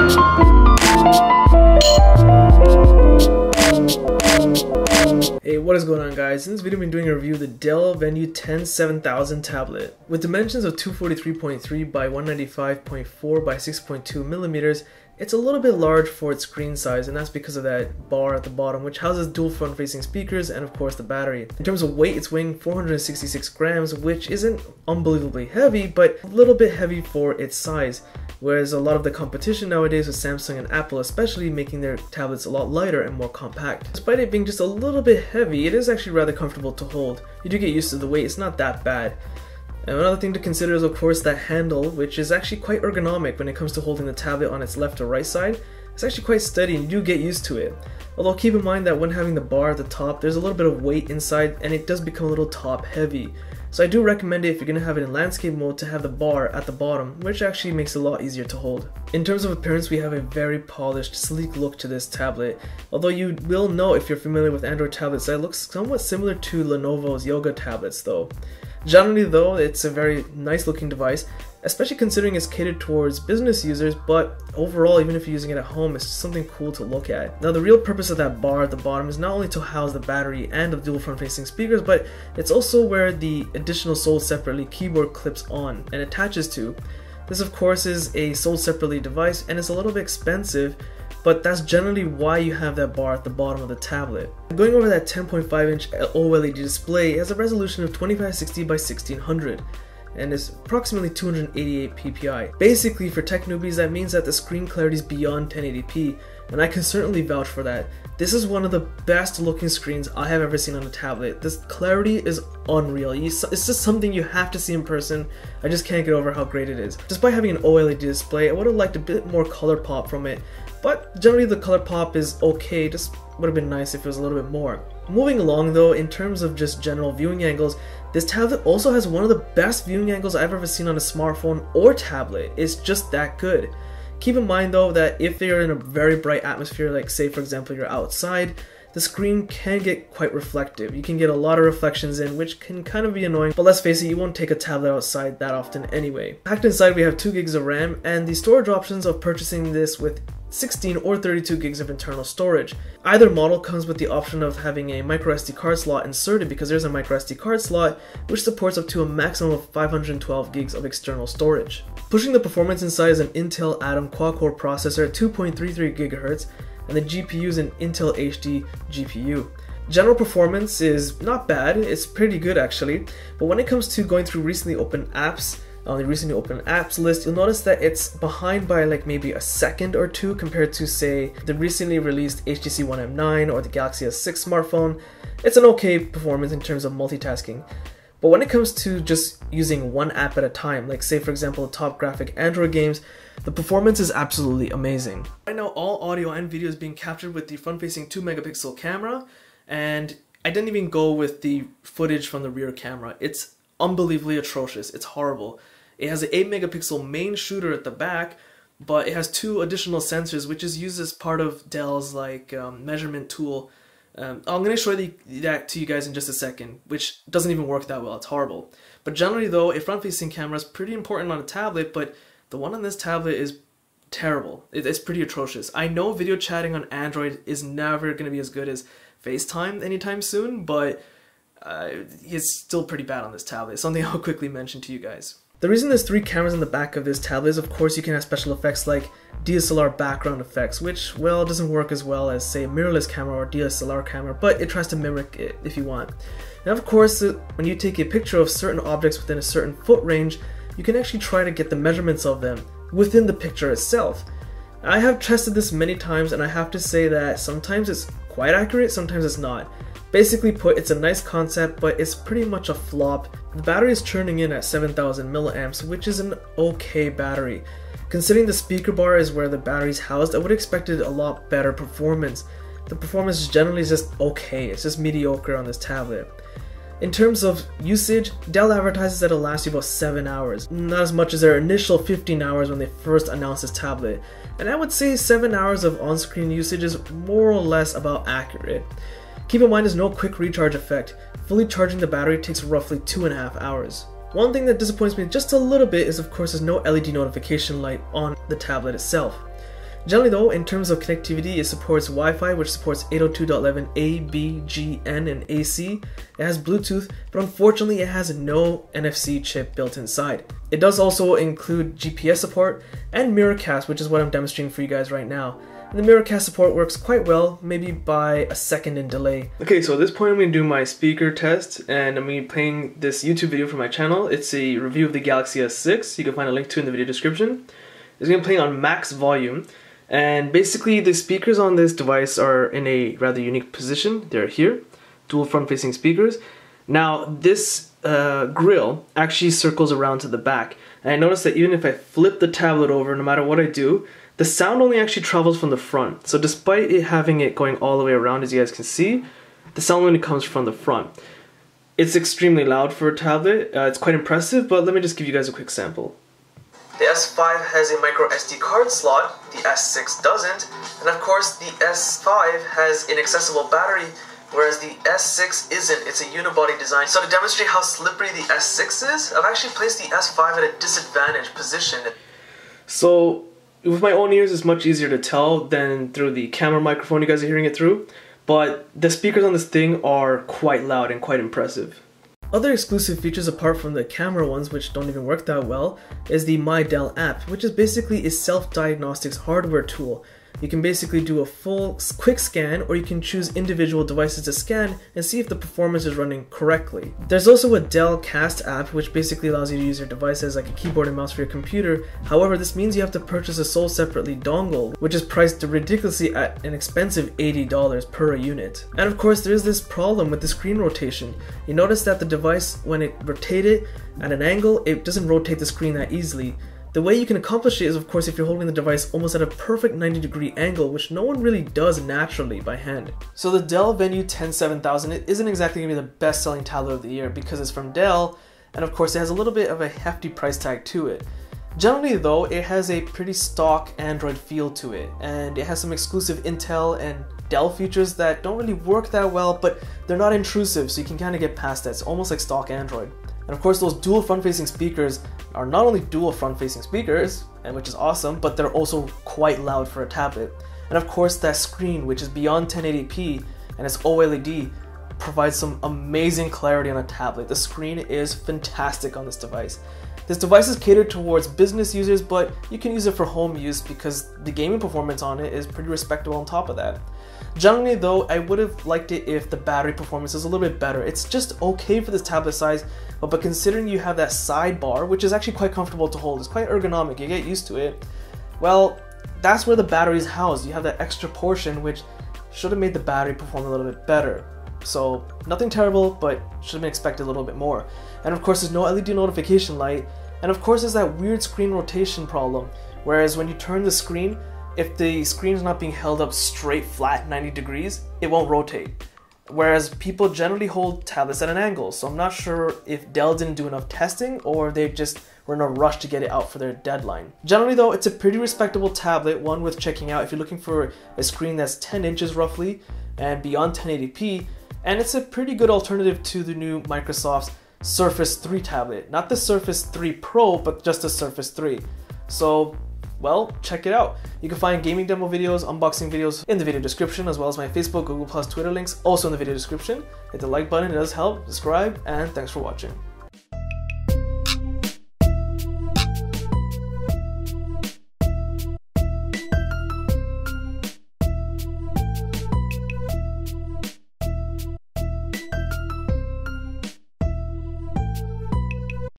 Hey, what is going on guys? In this video I've been doing a review of the Dell Venue 10 7000 tablet. With dimensions of 243.3 by 195.4 by 6.2 millimeters, it's a little bit large for its screen size, and that's because of that bar at the bottom, which houses dual front-facing speakers and of course the battery. In terms of weight, it's weighing 466 grams, which isn't unbelievably heavy, but a little bit heavy for its size. Whereas a lot of the competition nowadays with Samsung and Apple especially making their tablets a lot lighter and more compact. Despite it being just a little bit heavy, it is actually rather comfortable to hold. You do get used to the weight, it's not that bad. And another thing to consider is of course that handle, which is actually quite ergonomic when it comes to holding the tablet on its left or right side. It's actually quite steady and you do get used to it. Although keep in mind that when having the bar at the top, there's a little bit of weight inside and it does become a little top heavy. So I do recommend it if you're going to have it in landscape mode to have the bar at the bottom, which actually makes it a lot easier to hold. In terms of appearance, we have a very polished, sleek look to this tablet. Although you will know if you're familiar with Android tablets that it looks somewhat similar to Lenovo's Yoga tablets though. Generally though, it's a very nice looking device, especially considering it's catered towards business users, but overall, even if you're using it at home, it's just something cool to look at. Now the real purpose of that bar at the bottom is not only to house the battery and the dual front-facing speakers, but it's also where the additional sold separately keyboard clips on and attaches to. This of course is a sold separately device and it's a little bit expensive, but that's generally why you have that bar at the bottom of the tablet. Going over that 10.5 inch OLED display, it has a resolution of 2560 by 1600 and is approximately 288 ppi. Basically, for tech newbies, that means that the screen clarity is beyond 1080p, and I can certainly vouch for that. This is one of the best looking screens I have ever seen on a tablet. This clarity is unreal. It's just something you have to see in person. I just can't get over how great it is. Despite having an OLED display, I would have liked a bit more color pop from it, but generally the color pop is okay, just would have been nice if it was a little bit more. Moving along though, in terms of just general viewing angles, this tablet also has one of the best viewing angles I've ever seen on a smartphone or tablet. It's just that good. Keep in mind though that if you're in a very bright atmosphere, like say for example you're outside, the screen can get quite reflective. You can get a lot of reflections in, which can kind of be annoying, but let's face it, you won't take a tablet outside that often anyway. Packed inside we have 2 gigs of RAM and the storage options of purchasing this with 16 or 32 gigs of internal storage. Either model comes with the option of having a microSD card slot inserted, because there's a microSD card slot which supports up to a maximum of 512 gigs of external storage. Pushing the performance inside is an Intel Atom quad-core processor at 2.33 GHz, and the GPU is an Intel HD GPU. General performance is not bad, it's pretty good actually, but when it comes to going through recently opened apps, on the recently opened apps list, you'll notice that it's behind by like maybe a second or two compared to say the recently released HTC One M9 or the Galaxy S6 smartphone. It's an okay performance in terms of multitasking. But when it comes to just using one app at a time, like say for example top graphic Android games, the performance is absolutely amazing. Right now all audio and video is being captured with the front-facing 2 megapixel camera, and I didn't even go with the footage from the rear camera. It's unbelievably atrocious, it's horrible. It has an 8 megapixel main shooter at the back, but it has 2 additional sensors which is used as part of Dell's like measurement tool. I'm going to show that to you guys in just a second, which doesn't even work that well, it's horrible. But generally though, a front-facing camera is pretty important on a tablet, but the one on this tablet is terrible. It's pretty atrocious. I know video chatting on Android is never going to be as good as FaceTime anytime soon, but it's still pretty bad on this tablet. It's something I'll quickly mention to you guys. The reason there's 3 cameras in the back of this tablet is of course you can have special effects like DSLR background effects, which, well, doesn't work as well as say a mirrorless camera or DSLR camera, but it tries to mimic it if you want. And of course, when you take a picture of certain objects within a certain foot range, you can actually try to get the measurements of them within the picture itself. I have tested this many times and I have to say that sometimes it's quite accurate, sometimes it's not. Basically put, it's a nice concept, but it's pretty much a flop. The battery is churning in at 7000 milliamps, which is an okay battery. Considering the speaker bar is where the battery is housed, I would have expected a lot better performance. The performance generally is just okay, it's just mediocre on this tablet. In terms of usage, Dell advertises that it'll last you about 7 hours, not as much as their initial 15 hours when they first announced this tablet. And I would say 7 hours of on-screen usage is more or less about accurate. Keep in mind there's no quick recharge effect. Fully charging the battery takes roughly 2.5 hours. One thing that disappoints me just a little bit is of course there's no LED notification light on the tablet itself. Generally though, in terms of connectivity, it supports Wi-Fi, which supports 802.11a, b, g, n, and AC. It has Bluetooth, but unfortunately it has no NFC chip built inside. It does also include GPS support and Miracast, which is what I'm demonstrating for you guys right now. And the Miracast support works quite well, maybe by a second in delay. Okay, so at this point I'm going to do my speaker test, and I'm going to be playing this YouTube video for my channel. It's a review of the Galaxy S6. You can find a link to it in the video description. It's going to play on max volume. And basically the speakers on this device are in a rather unique position. They're here, dual front-facing speakers. Now this grill actually circles around to the back. And I noticed that even if I flip the tablet over, no matter what I do, the sound only actually travels from the front. So despite it having it going all the way around, as you guys can see, the sound only comes from the front. It's extremely loud for a tablet. It's quite impressive, but let me just give you guys a quick sample. The S5 has a micro SD card slot, the S6 doesn't, and of course the S5 has an accessible battery, whereas the S6 isn't. It's a unibody design. So to demonstrate how slippery the S6 is, I've actually placed the S5 at a disadvantaged position. So with my own ears, it's much easier to tell than through the camera microphone you guys are hearing it through, but the speakers on this thing are quite loud and quite impressive. Other exclusive features apart from the camera ones, which don't even work that well, is the My Dell app, which is basically a self-diagnostics hardware tool. You can basically do a full quick scan, or you can choose individual devices to scan and see if the performance is running correctly. There's also a Dell Cast app, which basically allows you to use your device as like a keyboard and mouse for your computer. However, this means you have to purchase a sold separately dongle, which is priced ridiculously at an expensive $80 per unit. And of course, there is this problem with the screen rotation. You notice that the device, when it rotated at an angle, it doesn't rotate the screen that easily. The way you can accomplish it is, of course, if you're holding the device almost at a perfect 90-degree angle, which no one really does naturally by hand. So the Dell Venue 10-7000, it isn't exactly going to be the best-selling tablet of the year because it's from Dell, and of course it has a little bit of a hefty price tag to it. Generally though, it has a pretty stock Android feel to it, and it has some exclusive Intel and Dell features that don't really work that well, but they're not intrusive, so you can kind of get past that. It's almost like stock Android. And of course, those dual front-facing speakers are not only dual front-facing speakers, and which is awesome, but they're also quite loud for a tablet. And of course, that screen, which is beyond 1080p and it's OLED, provides some amazing clarity on a tablet. The screen is fantastic on this device. This device is catered towards business users, but you can use it for home use because the gaming performance on it is pretty respectable on top of that. Generally though, I would have liked it if the battery performance is a little bit better. It's just okay for this tablet size, but considering you have that sidebar, which is actually quite comfortable to hold, it's quite ergonomic, you get used to it, well, that's where the battery is housed. You have that extra portion, which should have made the battery perform a little bit better. So nothing terrible, but should have been expected a little bit more. And of course, there's no LED notification light, and of course there's that weird screen rotation problem, whereas when you turn the screen, if the screen is not being held up straight flat 90 degrees, it won't rotate. Whereas people generally hold tablets at an angle, so I'm not sure if Dell didn't do enough testing or they just were in a rush to get it out for their deadline. Generally though, it's a pretty respectable tablet, one worth checking out if you're looking for a screen that's 10 inches roughly and beyond 1080p, and it's a pretty good alternative to the new Microsoft's Surface 3 tablet. Not the Surface 3 Pro, but just the Surface 3. So, well, check it out. You can find gaming demo videos, unboxing videos in the video description, as well as my Facebook, Google+, Twitter links also in the video description. Hit the like button, it does help, subscribe, and thanks for watching.